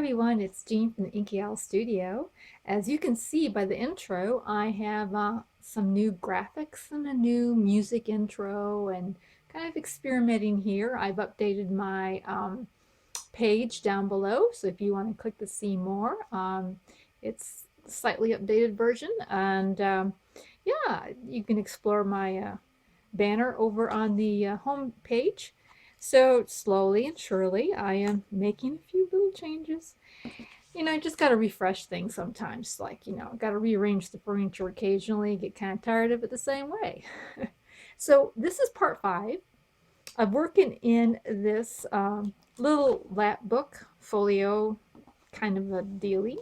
everyone, it's Jean from the Inky Owl Studio. As you can see by the intro, I have some new graphics and a new music intro and kind of experimenting here. I've updated my page down below, so if you want to click to see more, it's a slightly updated version. And yeah, you can explore my banner over on the home page. So slowly and surely, I am making a few little changes. I just got to refresh things sometimes. Like, got to rearrange the furniture occasionally, get kind of tired of it the same way. So this is part 5 of working in this little Lapbook folio kind of a dealie.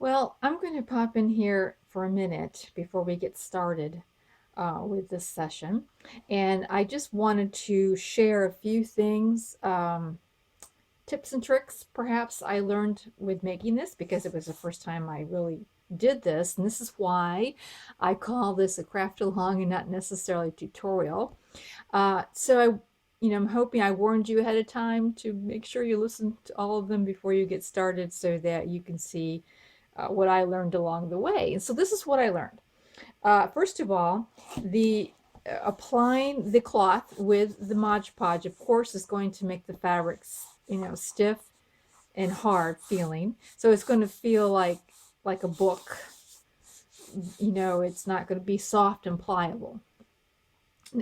Well, I'm going to pop in here for a minute before we get started with this session. And I just wanted to share a few things, tips and tricks perhaps I learned with making this, because it was the first time I really did this. And this is why I call this a craft along and not necessarily a tutorial. I'm hoping I warned you ahead of time to make sure you listen to all of them before you get started so that you can see what I learned along the way. And so this is what I learned. First of all, the applying the cloth with the Mod Podge, of course, is going to make the fabrics, stiff and hard feeling. So it's going to feel like a book. It's not going to be soft and pliable.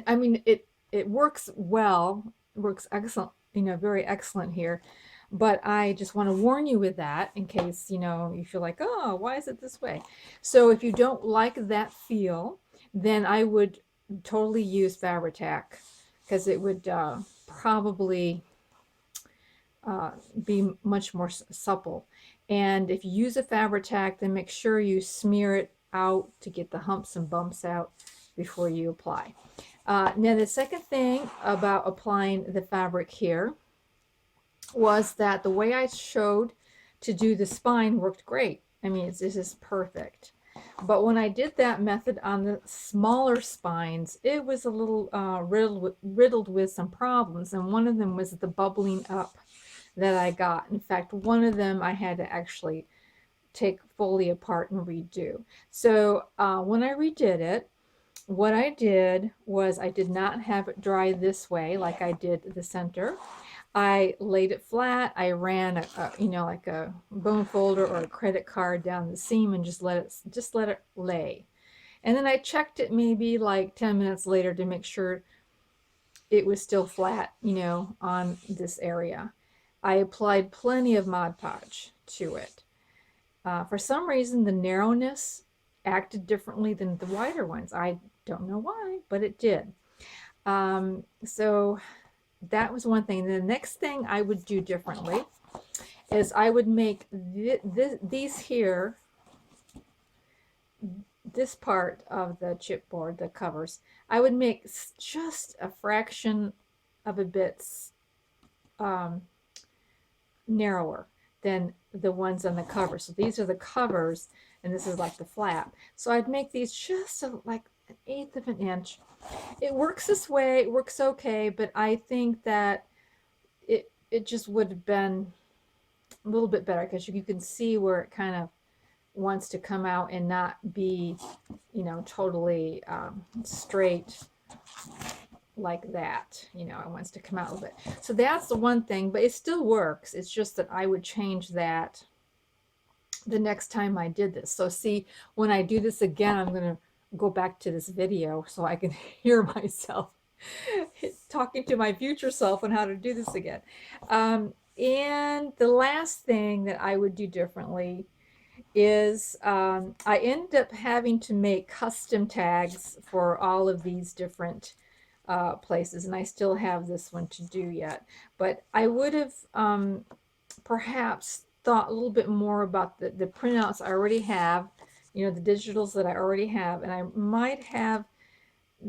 I mean, it works well, works excellent, very excellent here. But I just want to warn you with that in case, you feel like, oh, why is it this way? So if you don't like that feel, then I would totally use Fabri-Tac, because it would probably be much more supple. And if you use a Fabri-Tac, then make sure you smear it out to get the humps and bumps out before you apply. Now the second thing about applying the fabric here was that the way I showed to do the spine worked great. I mean, this is perfect. But when I did that method on the smaller spines, it was a little riddled with some problems. And one of them was the bubbling up that I got. In fact, one of them I had to actually take fully apart and redo. So when I redid it, what I did was I did not have it dry this way like I did the center. I laid it flat. I ran like a bone folder or a credit card down the seam and just let it lay. And then I checked it maybe like 10 minutes later to make sure it was still flat, on this area. I applied plenty of Mod Podge to it. For some reason, the narrowness acted differently than the wider ones. I don't know why, but it did. So that was one thing. The next thing I would do differently is I would make these here, this part of the chipboard, the covers, I would make just a fraction of a bit narrower than the ones on the cover. So these are the covers, and this is like the flap. So I'd make these just like 1/8 of an inch. It works this way, it works okay, but I think that it just would have been a little bit better, because you can see where it kind of wants to come out and not be, totally straight like that. It wants to come out a little bit. So that's the one thing, but it still works. It's just that I would change that the next time I did this. So see, when I do this again, I'm going to go back to this video so I can hear myself talking to my future self on how to do this again. And the last thing that I would do differently is I ended up having to make custom tags for all of these different places, and I still have this one to do yet. But I would have perhaps thought a little bit more about the printouts I already have, the digitals that I already have, and I might have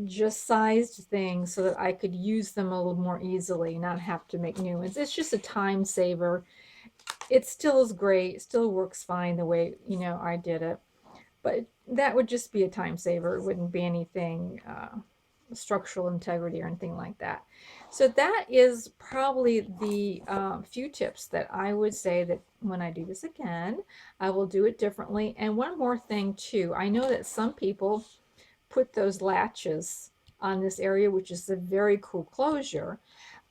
just sized things so that I could use them a little more easily, not have to make new ones. It's just a time saver. It still is great. It still works fine the way, I did it. But that would just be a time saver. It wouldn't be anything structural integrity or anything like that. So that is probably the few tips that I would say that when I do this again, I will do it differently. And one more thing too, I know that some people put those latches on this area, which is a very cool closure.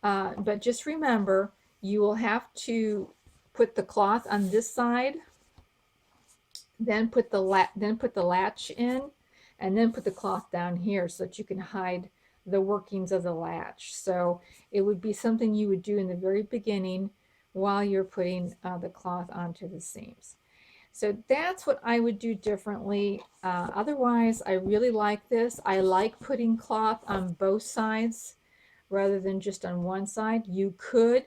But just remember, you will have to put the cloth on this side, then put the latch in, and then put the cloth down here so that you can hide the workings of the latch. So it would be something you would do in the very beginning while you're putting the cloth onto the seams. So that's what I would do differently. Otherwise, I really like this. I like putting cloth on both sides rather than just on one side. You could,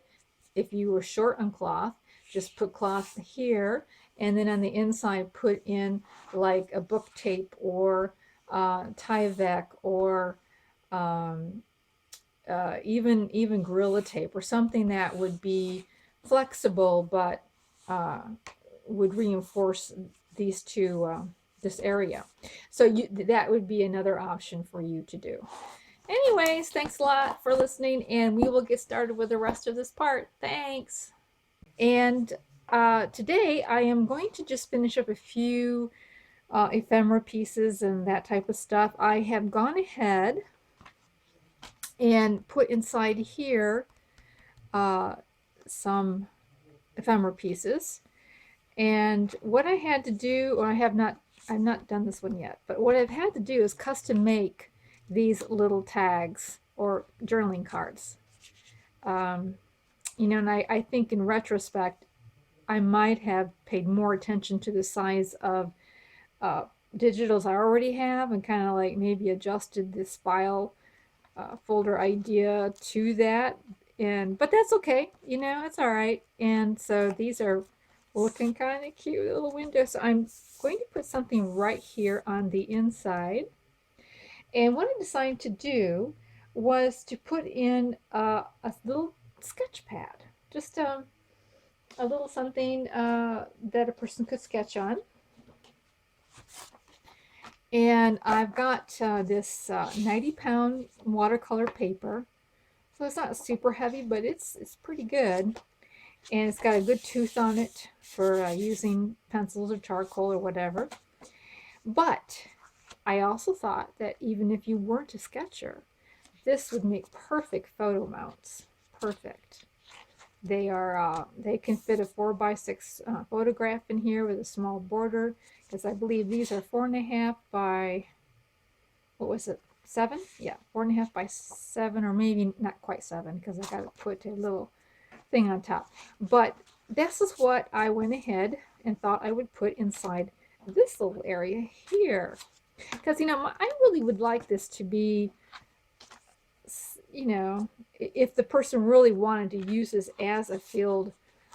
if you were short on cloth, just put cloth here, and then on the inside put in like a book tape or Tyvek or even Gorilla Tape or something that would be flexible but would reinforce these two, this area. So that would be another option for you to do. Anyways, thanks a lot for listening, and we will get started with the rest of this part. Thanks. And today I am going to just finish up a few ephemera pieces and that type of stuff. I have gone ahead and put inside here some ephemera pieces. And what I had to do, or I've not done this one yet, but what I've had to do is custom make these little tags or journaling cards. You know, and I think in retrospect, I might have paid more attention to the size of digitals I already have and kind of like maybe adjusted this file folder idea to that. But that's okay, you know, it's all right. And so these are looking kind of cute little windows. So I'm going to put something right here on the inside. And what I decided to do was to put in a little sketch pad, just a little something that a person could sketch on. And I've got this 90-pound watercolor paper, so it's not super heavy, but it's pretty good. And it's got a good tooth on it for using pencils or charcoal or whatever. But I also thought that even if you weren't a sketcher, this would make perfect photo mounts. Perfect. They are they can fit a 4x6 photograph in here with a small border, because I believe these are 4.5 by, what was it, 7? Yeah, 4.5 by 7, or maybe not quite 7, because I got to put a little thing on top. But this is what I went ahead and thought I would put inside this little area here, because, you know, I really would like this to be, you know, if the person really wanted to use this as a field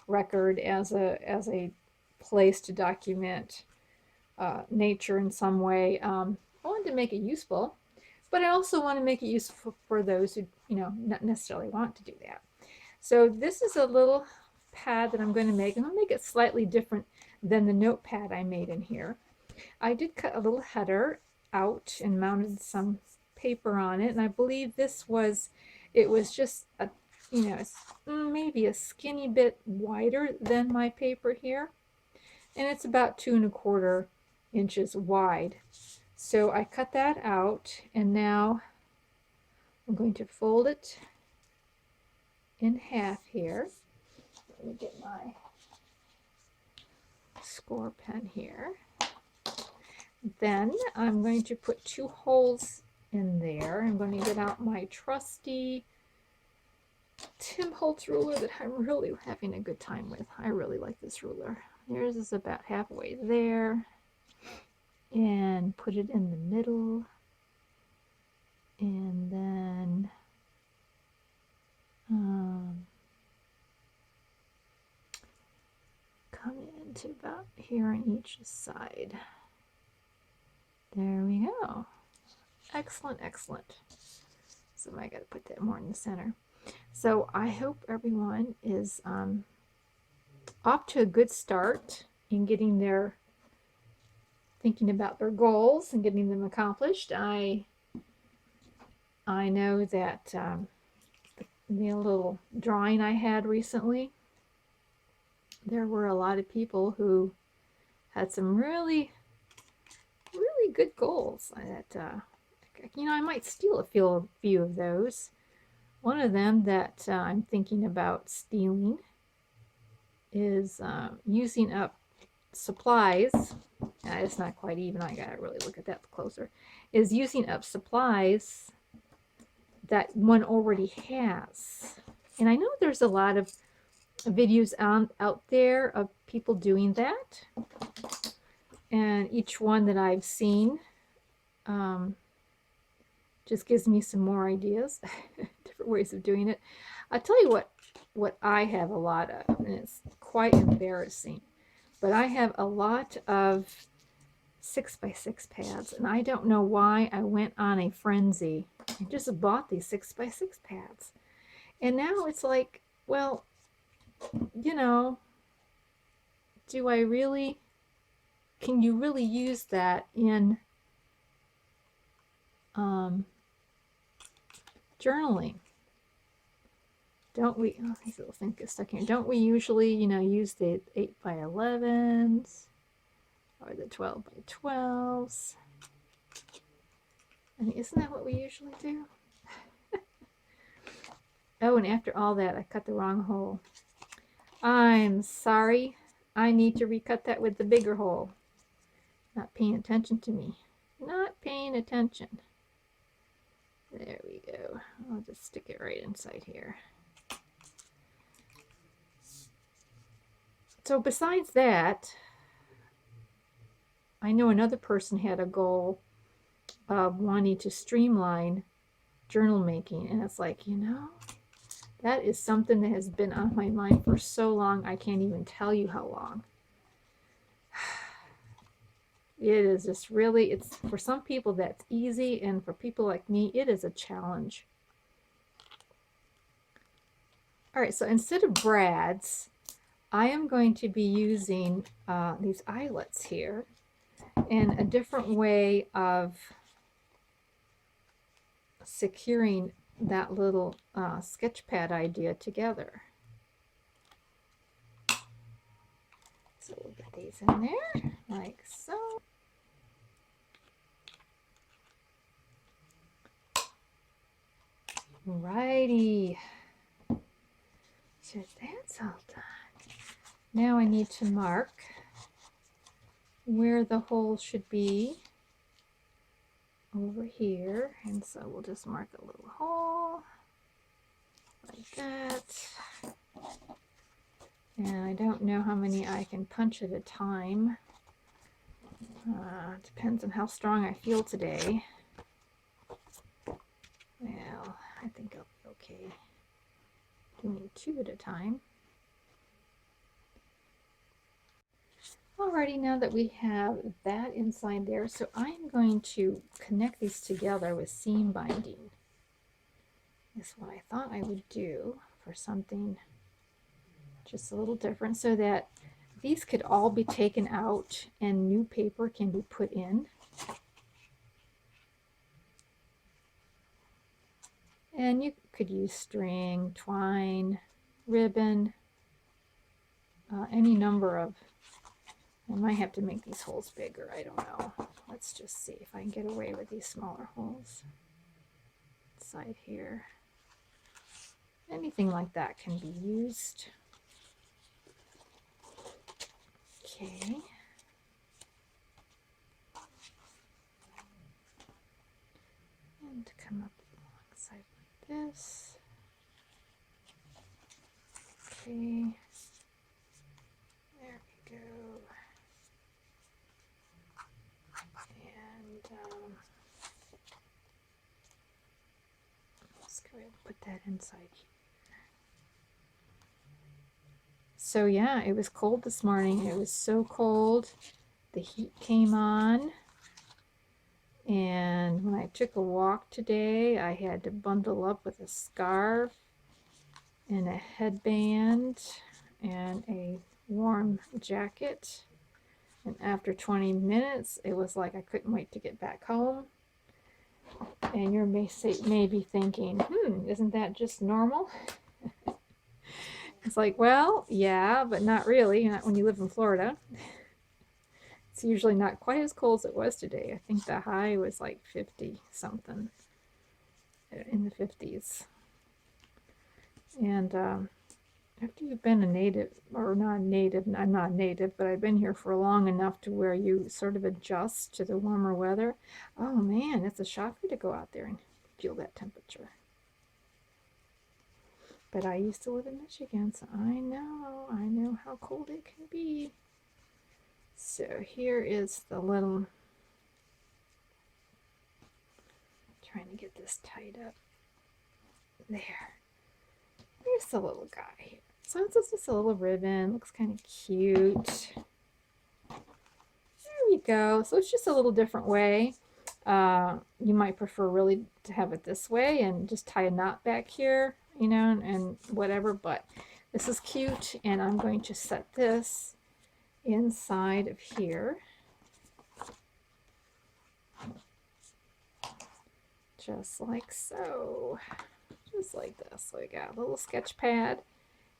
record, as a place to document nature in some way, I wanted to make it useful, but I also want to make it useful for those who, you know, not necessarily want to do that. So this is a little pad that I'm going to make, and I'll make it slightly different than the notepad I made in here. I did cut a little header out and mounted some paper on it, and I believe this was, it was just a, you know, maybe a skinny bit wider than my paper here, and it's about 2¼ inches wide. So I cut that out, and now I'm going to fold it in half here. Let me get my score pen here. Then I'm going to put 2 holes in there. I'm going to get out my trusty Tim Holtz ruler that I'm really having a good time with. I really like this ruler. Yours is about halfway there. And put it in the middle. And then come into about here on each side. There we go. Excellent, excellent. So I got to put that more in the center. So I hope everyone is off to a good start in getting their, thinking about their goals and getting them accomplished. I I know that the little drawing I had recently, there were a lot of people who had some really, really good goals that, you know, I might steal a few of those. One of them that I'm thinking about stealing is using up supplies. It's not quite even. I gotta really look at that closer. Is using up supplies that one already has. And I know there's a lot of videos out there of people doing that. And each one that I've seen just gives me some more ideas, different ways of doing it. I'll tell you what I have a lot of, and it's quite embarrassing. But I have a lot of 6x6 pads, and I don't know why I went on a frenzy and just bought these 6x6 pads. And now it's like, well, you know, do I really, can you really use that in journaling? Don't we, oh, these little things get stuck here. Don't we usually, you know, use the 8x11s or the 12x12s? I mean, isn't that what we usually do? Oh, and after all that, I cut the wrong hole. I'm sorry. I need to recut that with the bigger hole. Not paying attention to me. Not paying attention. There we go. I'll just stick it right inside here. So besides that, I know another person had a goal of wanting to streamline journal making, and it's like, you know, that is something that has been on my mind for so long, I can't even tell you how long. It is just really, it's for some people that's easy, and for people like me, it is a challenge. All right, so instead of brads, I am going to be using these eyelets here, and a different way of securing that little sketch pad idea together. So we'll get these in there like so. Righty. So that's all done. Now I need to mark where the hole should be over here, and so we'll just mark a little hole like that. And I don't know how many I can punch at a time. Depends on how strong I feel today. Well, I think I'll be okay doing 2 at a time. Alrighty, now that we have that inside there, so I'm going to connect these together with seam binding. That's what I thought I would do for something just a little different, so that these could all be taken out and new paper can be put in. And you could use string, twine, ribbon, any number of. I might have to make these holes bigger, I don't know. Let's just see if I can get away with these smaller holes. Inside here. Anything like that can be used. Okay. And come up alongside like this. Okay. There we go. Let's go ahead and put that inside here. So yeah, it was cold this morning. It was so cold. The heat came on. And when I took a walk today, I had to bundle up with a scarf and a headband and a warm jacket. And after 20 minutes, it was like I couldn't wait to get back home. And you may be thinking, isn't that just normal? It's like, well, yeah, but not really, not when you live in Florida. It's usually not quite as cold as it was today. I think the high was like 50 something, in the 50s. And after you've been a native, or not native, I'm not native, but I've been here for long enough to where you sort of adjust to the warmer weather. Oh man, it's a shocker to go out there and feel that temperature. But I used to live in Michigan, so I know how cold it can be. So here is the little, trying to get this tied up. There. There's the little guy here. So it's just a little ribbon. Looks kind of cute. There we go. So it's just a little different way. You might prefer really to have it this way and just tie a knot back here, you know, and whatever. But this is cute, and I'm going to set this inside of here. Just like so. Just like this. So we got a little sketch pad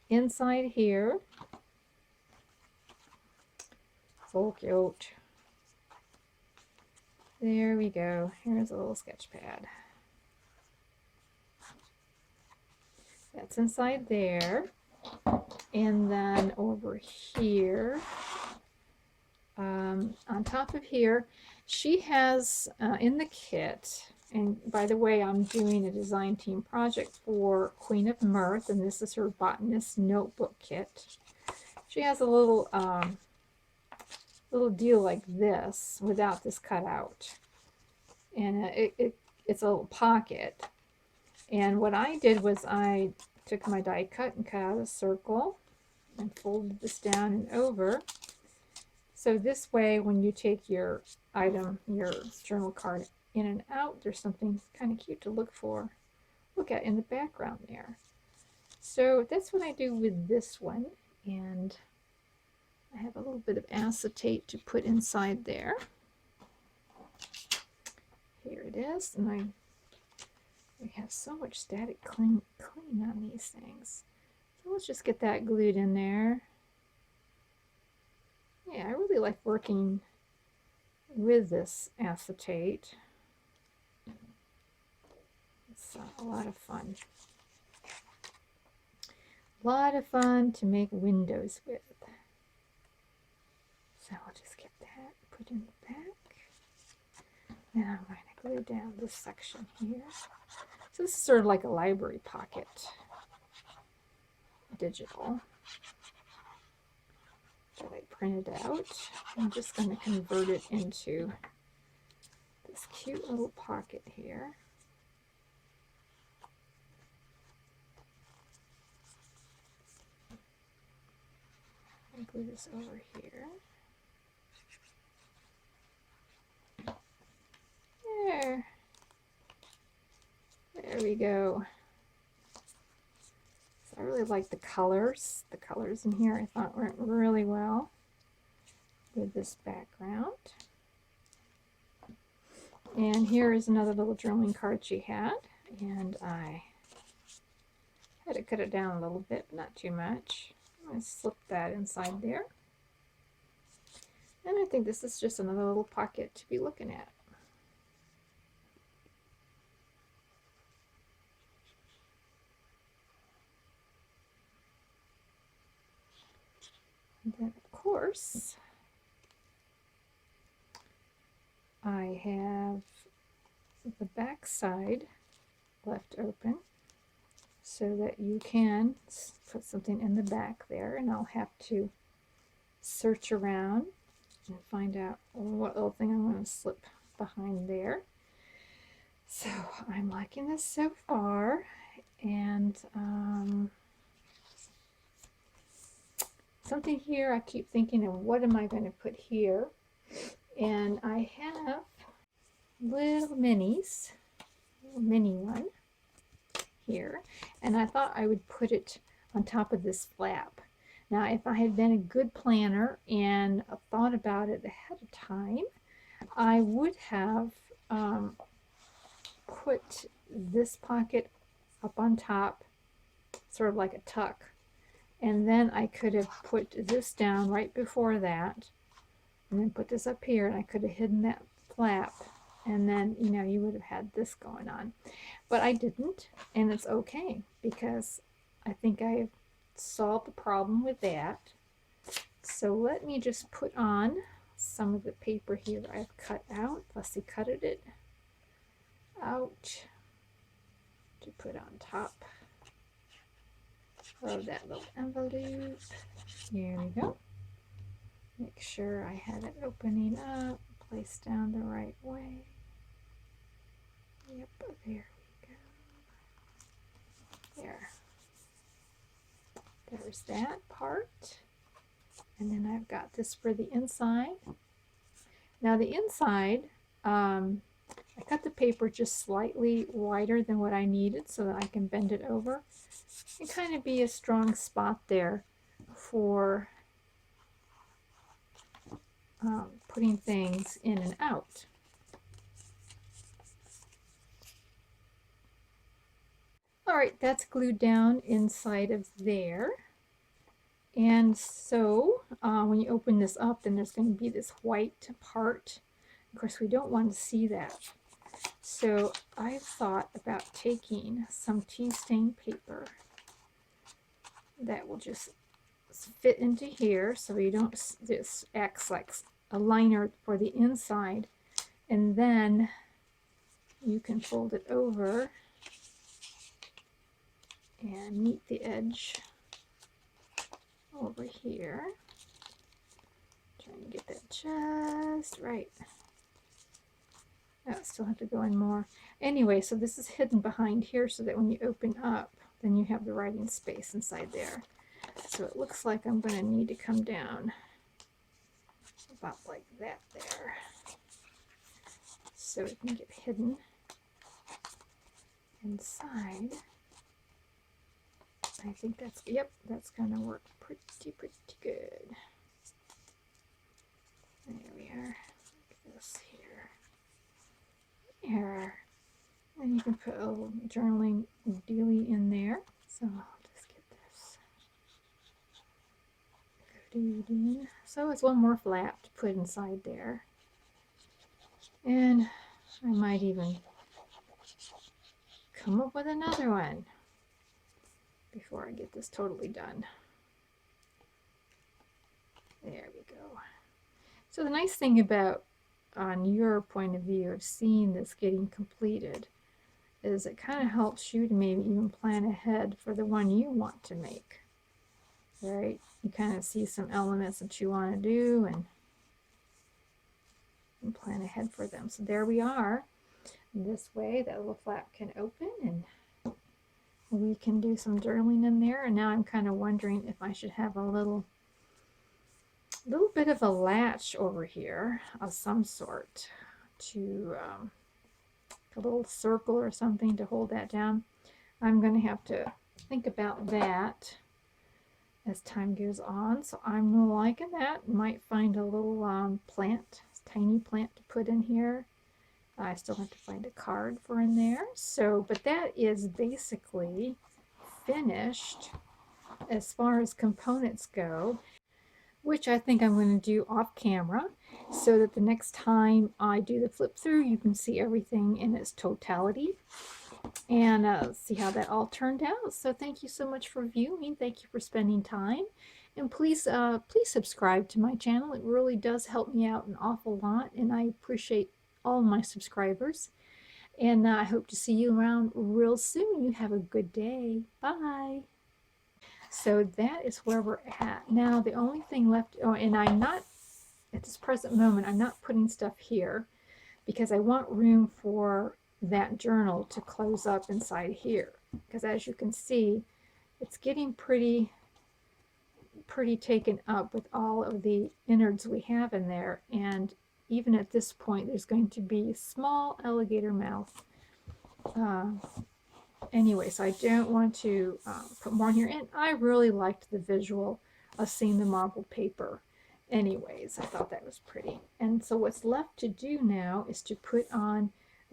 inside here. So cute. There we go. Here's a little sketch pad. That's inside there. And then over here, on top of here, she has in the kit, and by the way, I'm doing a design team project for Queen of Mirth, and this is her Botanist notebook kit. She has a little deal like this without this cutout, and it's a little pocket. And what I did was I took my die cut and cut out a circle and folded this down and over. So this way, when you take your item, your journal card in and out, there's something kind of cute to look at in the background there. So that's what I do with this one. And I have a little bit of acetate to put inside there. Here it is. And we have so much static cling on these things. So let's just get that glued in there. Yeah, I really like working with this acetate. It's a lot of fun. A lot of fun to make windows with. So I'll just get that put in the back. Now I'm going to glue down this section here. So this is sort of like a library pocket, digital, that I printed out. I'm just going to convert it into this cute little pocket here. I'll glue this over here. There we go. So I really like the colors. The colors in here I thought went really well with this background. And here is another little journaling card she had, and I had to cut it down a little bit, but not too much. I'm going to slip that inside there. And I think this is just another little pocket to be looking at. And then, of course, I have the back side left open so that you can put something in the back there, and I'll have to search around and find out what little thing I'm going to slip behind there. So I'm liking this so far, and something here I keep thinking of, what am I going to put here? And I have little minis, little mini one here, and I thought I would put it on top of this flap. Now, if I had been a good planner and thought about it ahead of time, I would have put this pocket up on top, sort of like a tuck. And then I could have put this down right before that, and then put this up here, and I could have hidden that flap, and then, you know, you would have had this going on. But I didn't, and it's okay, because I think I've solved the problem with that. So let me just put on some of the paper here I've cut out. Fussy cutted it out to put on top of that little envelope. Here we go. Make sure I have it opening up, placed down the right way. Yep, there we go. There. There's that part. And then I've got this for the inside. Now the inside, I cut the paper just slightly wider than what I needed so that I can bend it over and kind of be a strong spot there for putting things in and out. All right, that's glued down inside of there. And so when you open this up, then there's going to be this white part. Of course, we don't want to see that. So I thought about taking some tea stain paper that will just fit into here, so you don't, this acts like a liner for the inside, and then you can fold it over and meet the edge over here. Trying to get that just right. I still have to go in more. Anyway, so this is hidden behind here so that when you open up, then you have the writing space inside there. So it looks like I'm going to need to come down about like that there, so it can get hidden inside. I think that's, yep, that's going to work pretty good. There we are. Look at this here. There. And you can put a little journaling dealie in there. So I'll just get this. So it's one more flap to put inside there. And I might even come up with another one before I get this totally done. There we go. So the nice thing about, on your point of view of seeing this getting completed, is it kind of helps you to maybe even plan ahead for the one you want to make. Right? You kind of see some elements that you want to do and plan ahead for them. So there we are. This way that little flap can open and we can do some journaling in there. And now I'm kind of wondering if I should have a little bit of a latch over here of some sort to a little circle or something to hold that down. I'm going to have to think about that as time goes on. So I'm liking that. Might find a little plant, tiny plant to put in here. I still have to find a card for in there. So, but that is basically finished as far as components go, which I think I'm going to do off camera so that the next time I do the flip through, you can see everything in its totality and see how that all turned out. So thank you so much for viewing. Thank you for spending time. And please subscribe to my channel. It really does help me out an awful lot, and I appreciate all my subscribers. And I hope to see you around real soon. You have a good day. Bye. So that is where we're at. Now the only thing left, oh, and I'm not, at this present moment, I'm not putting stuff here because I want room for that journal to close up inside here. Because as you can see, it's getting pretty taken up with all of the innards we have in there. And even at this point, there's going to be a small alligator mouth. Anyway, so I don't want to put more in here. And I really liked the visual of seeing the marbled paper. Anyways, I thought that was pretty. And so what's left to do now is to put on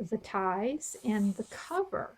the ties and the cover.